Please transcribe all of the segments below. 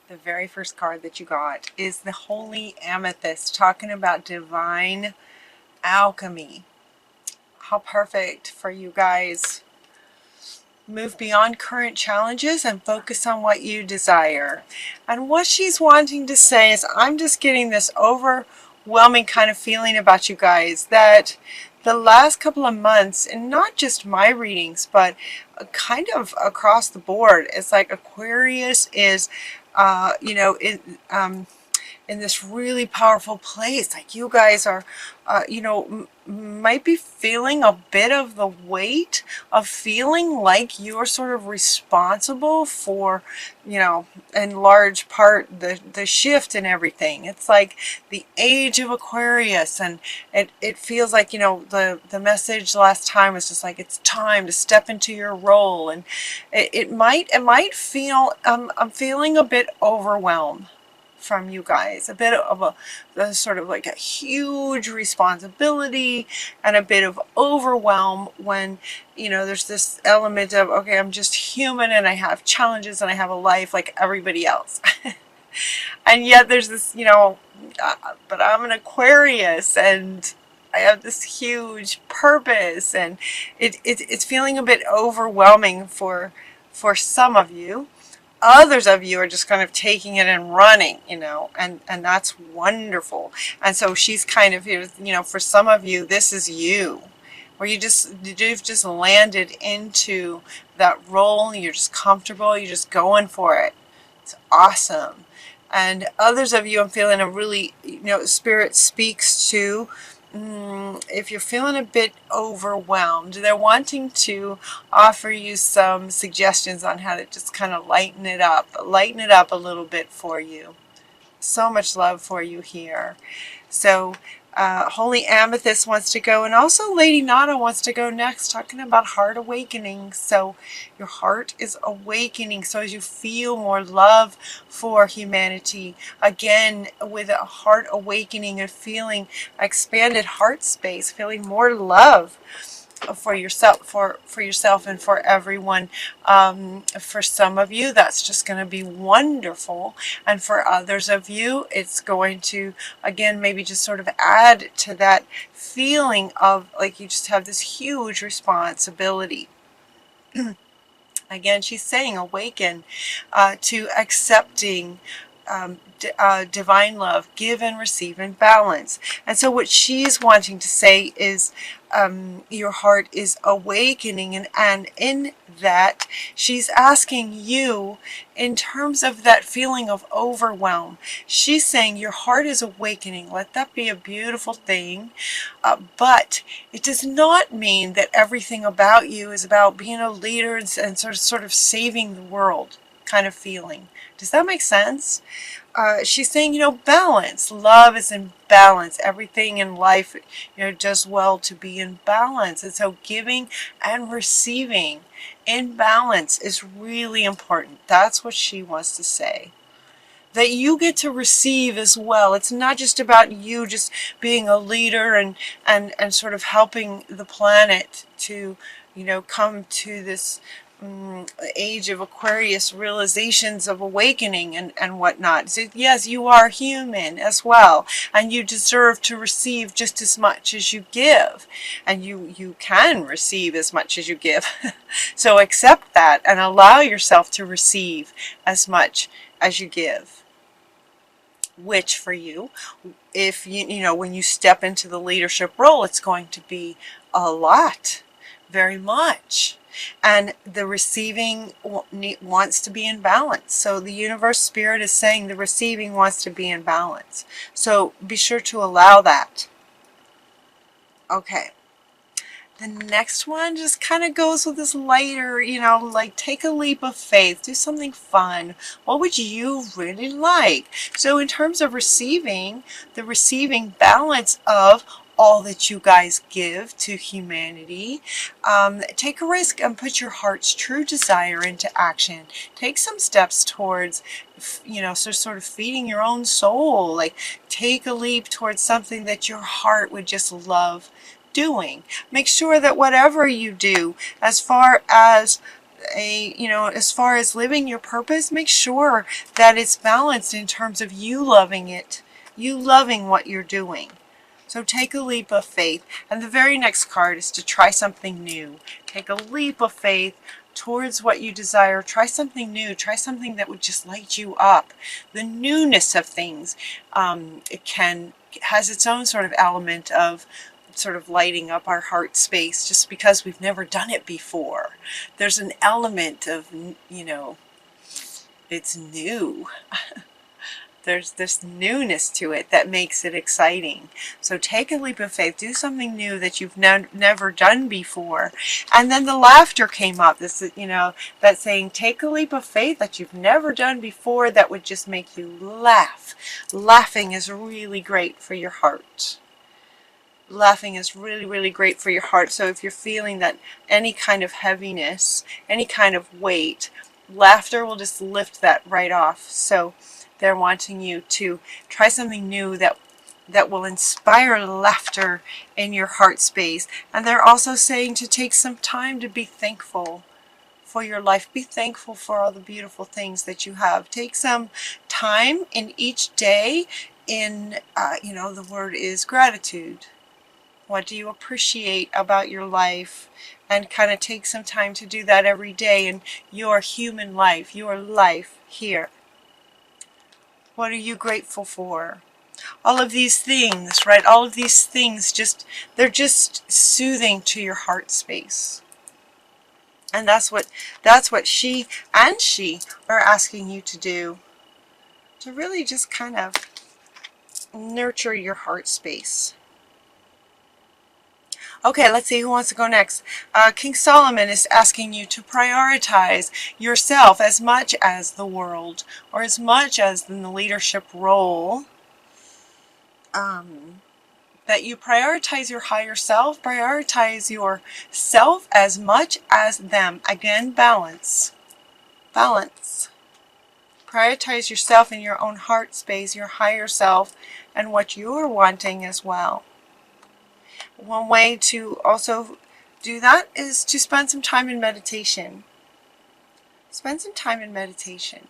The very first card that you got is the Holy Amethyst, talking about divine alchemy. How perfect for you guys. Move beyond current challenges and focus on what you desire. And what she's wanting to say is, I'm just getting this overwhelming kind of feeling about you guys, that the last couple of months, and not just my readings, but kind of across the board, it's like Aquarius is, in this really powerful place. Like you guys are, might be feeling a bit of the weight of feeling like you're sort of responsible for, in large part, the shift and everything. It's like the age of Aquarius, and it feels like, the message last time was just like, it's time to step into your role. And it might feel, I'm feeling a bit overwhelmed from you guys, a bit of a sort of like a huge responsibility and a bit of overwhelm when, there's this element of, okay, I'm just human and I have challenges and I have a life like everybody else. And yet there's this, but I'm an Aquarius and I have this huge purpose, and it's feeling a bit overwhelming for some of you. Others of you are just kind of taking it and running, and that's wonderful. And so she's kind of here, for some of you, this is you, where you've just landed into that role, and you're just comfortable, you're just going for it. It's awesome. And others of you, I'm feeling a really, Spirit speaks to, if you're feeling a bit overwhelmed, they're wanting to offer you some suggestions on how to just kind of lighten it up a little bit for you. So much love for you here. So Holy Amethyst wants to go, and also Lady Nada wants to go next, talking about heart awakening. So your heart is awakening, so as you feel more love for humanity, again with a heart awakening and feeling expanded heart space, feeling more love for yourself and for everyone. For some of you, that's just going to be wonderful, and for others of you, it's going to, again, maybe just sort of add to that feeling of like you just have this huge responsibility. Again, she's saying awaken to accepting divine love, give and receive in balance. And so what she's wanting to say is your heart is awakening, and in that she's asking you, in terms of that feeling of overwhelm, she's saying your heart is awakening. Let that be a beautiful thing, but it does not mean that everything about you is about being a leader and sort of saving the world kind of feeling. Does that make sense? She's saying, balance. Love is in balance. Everything in life, does well to be in balance. And so giving and receiving in balance is really important. That's what she wants to say. That you get to receive as well. It's not just about you just being a leader and sort of helping the planet to, come to this age of Aquarius realizations of awakening and whatnot. So yes, you are human as well, and you deserve to receive just as much as you give, and you can receive as much as you give. So accept that and allow yourself to receive as much as you give. Which for you, if when you step into the leadership role, it's going to be a lot, very much. And the receiving wants to be in balance. So the universe spirit is saying the receiving wants to be in balance. So be sure to allow that. Okay. The next one just kind of goes with this lighter, like take a leap of faith, do something fun. What would you really like? So in terms of receiving, the receiving balance of all that you guys give to humanity, take a risk and put your heart's true desire into action. Take some steps towards, sort of feeding your own soul. Like take a leap towards something that your heart would just love doing. Make sure that whatever you do, as far as as far as living your purpose, make sure that it's balanced in terms of you loving it, you loving what you're doing. So take a leap of faith. And the very next card is to try something new. Take a leap of faith towards what you desire. Try something new. Try something that would just light you up. The newness of things has its own sort of element of sort of lighting up our heart space just because we've never done it before. There's an element of, it's new. There's this newness to it that makes it exciting. So take a leap of faith. Do something new that you've never done before. And then the laughter came up. This is, that saying, take a leap of faith that you've never done before that would just make you laugh. Laughing is really great for your heart. Laughing is really, really great for your heart. So if you're feeling that any kind of heaviness, any kind of weight, laughter will just lift that right off. So they're wanting you to try something new that will inspire laughter in your heart space. And they're also saying to take some time to be thankful for your life. Be thankful for all the beautiful things that you have. Take some time in each day in, the word is gratitude. What do you appreciate about your life? And kind of take some time to do that every day in your human life, your life here. What are you grateful for? All of these things, right? All of these things they're just soothing to your heart space. And that's what she are asking you to do. To really just kind of nurture your heart space. Okay, let's see who wants to go next. King Solomon is asking you to prioritize yourself as much as the world, or as much as in the leadership role. That you prioritize your higher self, prioritize yourself as much as them. Again, balance. Balance. Prioritize yourself in your own heart space, your higher self, and what you're wanting as well. One way to also do that is to spend some time in meditation. Spend some time in meditation.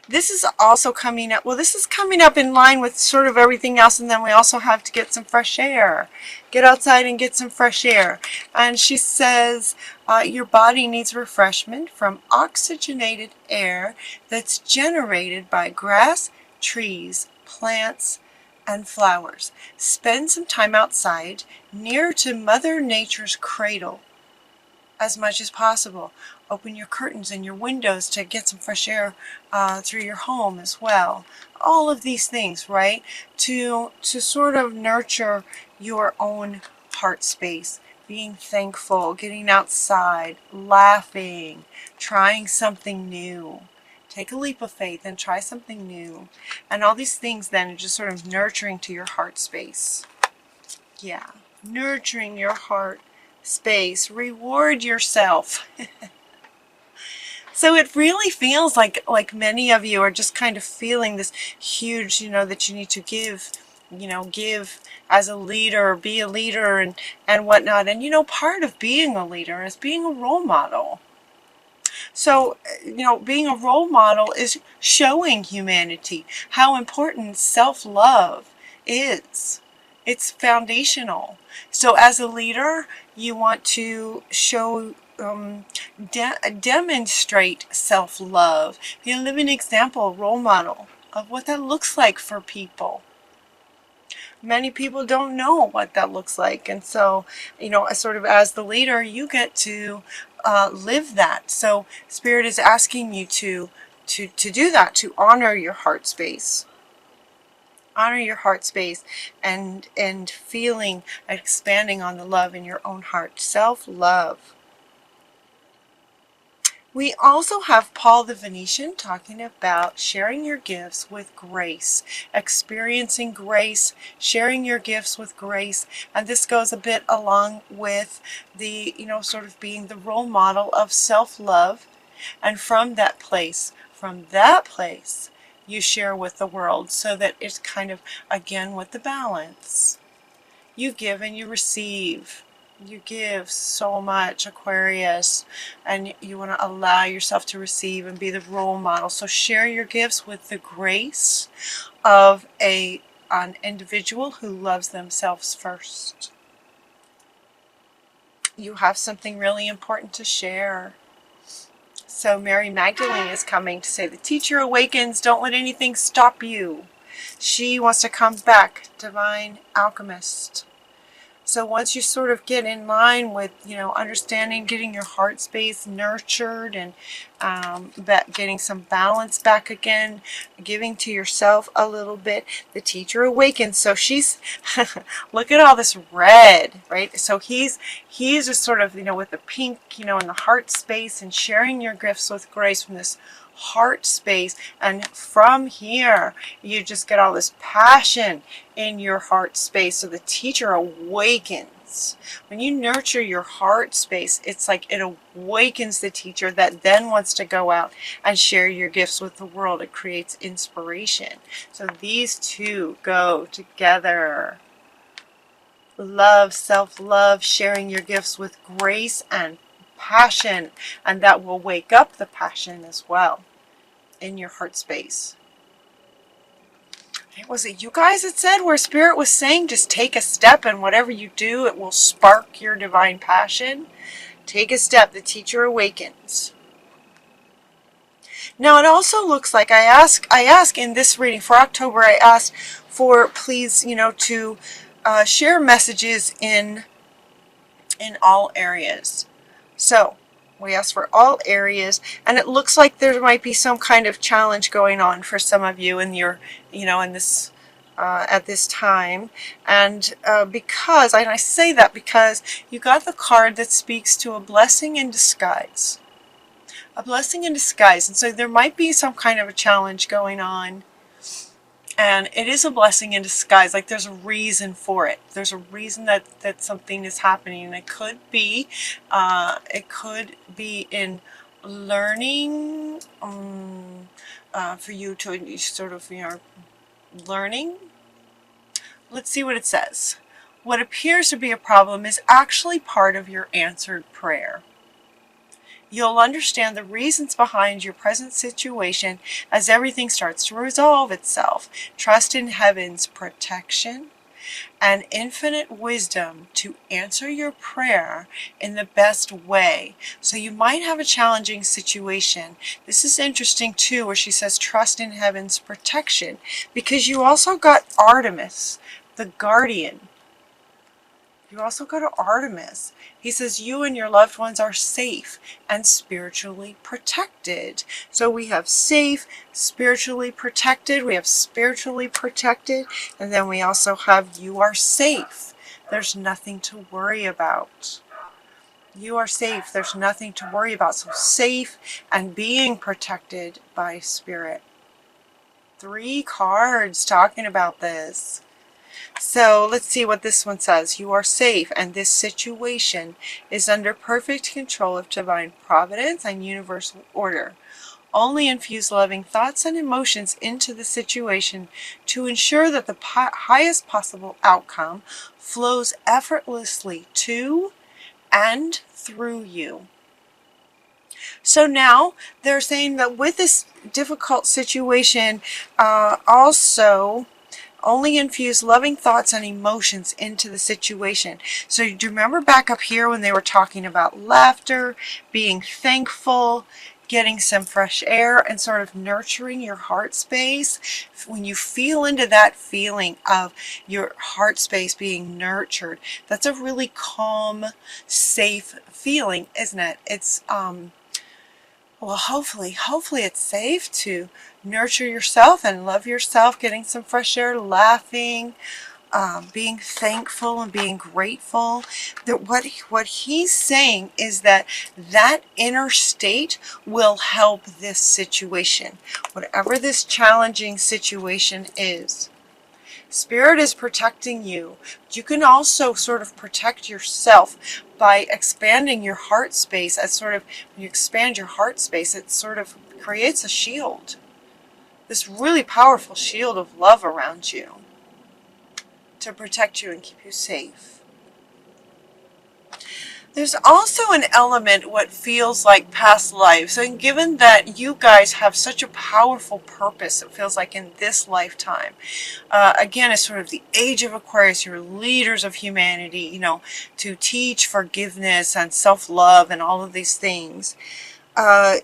This is also coming up, this is coming up in line with sort of everything else, and then we also have to get some fresh air. Get outside and get some fresh air. And she says your body needs refreshment from oxygenated air that's generated by grass, trees, plants, and flowers. Spend some time outside near to Mother Nature's cradle as much as possible. Open your curtains and your windows to get some fresh air through your home as well. All of these things, right? To sort of nurture your own heart space. Being thankful, getting outside, laughing, trying something new. Take a leap of faith and try something new. And all these things then are just sort of nurturing to your heart space. Yeah, nurturing your heart space. Reward yourself. So it really feels like many of you are just kind of feeling this huge, that you need to give, give as a leader, be a leader and whatnot. And, part of being a leader is being a role model. So, being a role model is showing humanity how important self-love is. It's foundational. So as a leader, you want to show, demonstrate self-love. Be a living example, role model of what that looks like for people. Many people don't know what that looks like. And so, sort of as the leader, you get to live that. So Spirit is asking you to do that, to honor your heart space. Honor your heart space and feeling, expanding on the love in your own heart. Self-love. We also have Paul the Venetian talking about sharing your gifts with grace, experiencing grace, sharing your gifts with grace. And this goes a bit along with the, sort of being the role model of self-love. And from that place, you share with the world, so that it's kind of, again, with the balance. You give and you receive. You give so much, Aquarius, and you want to allow yourself to receive and be the role model. So share your gifts with the grace of an individual who loves themselves first. You have something really important to share. So Mary Magdalene is coming to say, the teacher awakens, don't let anything stop you. She wants to come back, divine alchemist. So once you sort of get in line with, understanding, getting your heart space nurtured and getting some balance back again, giving to yourself a little bit, the teacher awakens. So she's, look at all this red, right? So he's just sort of, with the pink, in the heart space and sharing your gifts with grace from this heart space, and from here you just get all this passion in your heart space. So the teacher awakens. When you nurture your heart space, it's like it awakens the teacher that then wants to go out and share your gifts with the world. It creates inspiration. So these two go together. Love, self-love, sharing your gifts with grace and passion, and that will wake up the passion as well in your heart space. Was it you guys that said where Spirit was saying just take a step, and whatever you do, it will spark your divine passion? Take a step. The teacher awakens. Now it also looks like I ask in this reading for October, I asked for please, to share messages in all areas. So we asked for all areas, and it looks like there might be some kind of challenge going on for some of you in your, in this, at this time. And because, and I say that because you got the card that speaks to a blessing in disguise. A blessing in disguise. And so there might be some kind of a challenge going on. And it is a blessing in disguise. Like there's a reason for it. There's a reason that something is happening. And it could be in learning, for you to sort of, learning. Let's see what it says. What appears to be a problem is actually part of your answered prayer. You'll understand the reasons behind your present situation as everything starts to resolve itself. Trust in heaven's protection and infinite wisdom to answer your prayer in the best way. So you might have a challenging situation. This is interesting too, where she says trust in heaven's protection, because you also got Artemis, the guardian. You also go to Artemis. He says you and your loved ones are safe and spiritually protected. So we have safe, spiritually protected. We have spiritually protected. And then we also have you are safe. There's nothing to worry about. You are safe. There's nothing to worry about. So safe and being protected by Spirit. 3 cards talking about this. So let's see what this one says. You are safe, and this situation is under perfect control of divine providence and universal order. Only infuse loving thoughts and emotions into the situation to ensure that the highest possible outcome flows effortlessly to and through you. So now they're saying that with this difficult situation, also only infuse loving thoughts and emotions into the situation. So do you remember back up here when they were talking about laughter, being thankful, getting some fresh air, and sort of nurturing your heart space? When you feel into that feeling of your heart space being nurtured, that's a really calm, safe feeling, isn't it? It's well, hopefully it's safe to nurture yourself and love yourself, getting some fresh air, laughing, being thankful and being grateful. That what he's saying is that inner state will help this situation, whatever this challenging situation is. Spirit is protecting you. You can also sort of protect yourself by expanding your heart space. As sort of, when you expand your heart space, it sort of creates a shield. This really powerful shield of love around you to protect you and keep you safe. There's also an element what feels like past lives, and given that you guys have such a powerful purpose, it feels like in this lifetime. Again, it's sort of the age of Aquarius. You're leaders of humanity, you know, to teach forgiveness and self-love and all of these things.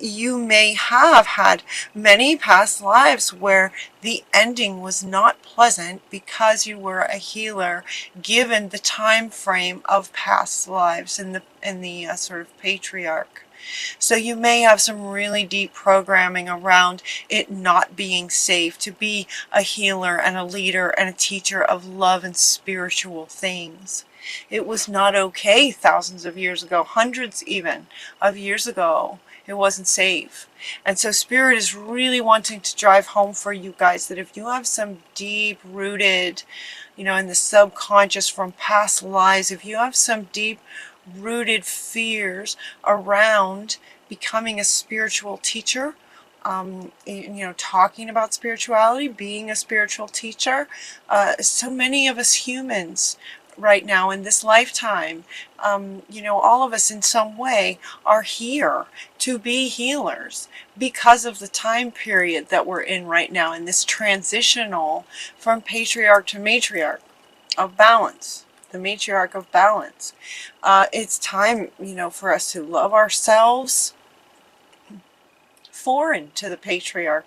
You may have had many past lives where the ending was not pleasant because you were a healer, given the time frame of past lives in the sort of patriarch. So you may have some really deep programming around it not being safe to be a healer and a leader and a teacher of love and spiritual things. It was not okay thousands of years ago, hundreds even of years ago. It wasn't safe. And so Spirit is really wanting to drive home for you guys that if you have some deep rooted, you know, in the subconscious from past lives, if you have some deep rooted fears around becoming a spiritual teacher, you know, talking about spirituality, being a spiritual teacher, so many of us humans right now in this lifetime, you know, all of us in some way are here to be healers because of the time period that we're in right now, in this transitional from patriarch to matriarch of balance, the matriarch of balance. It's time, you know, for us to love ourselves, foreign to the patriarch,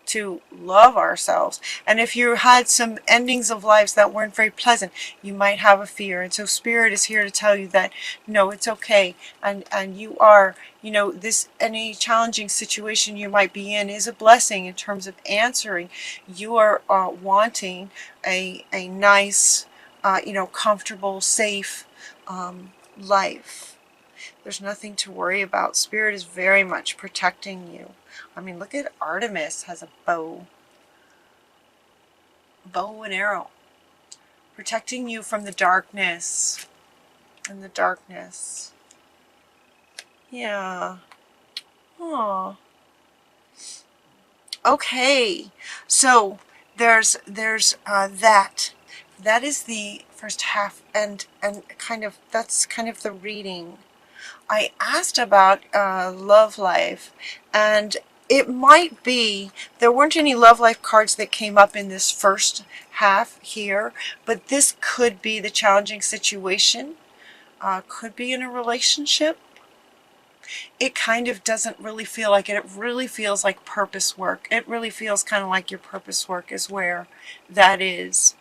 to love ourselves. And if you had some endings of lives that weren't very pleasant, you might have a fear. And so Spirit is here to tell you that no, it's okay. And you are, you know, this, any challenging situation you might be in is a blessing in terms of answering. You are wanting a nice, you know, comfortable, safe life. There's nothing to worry about. Spirit is very much protecting you. I mean, look at Artemis has a bow and arrow, protecting you from the darkness. And the darkness. Yeah. Oh. Okay. So there's that. That is the first half, and kind of that's kind of the reading. I asked about love life, and it might be there weren't any love life cards that came up in this first half here, but this could be the challenging situation, could be in a relationship. It kind of doesn't really feel like it. It really feels like purpose work. It really feels kind of like your purpose work is where that is.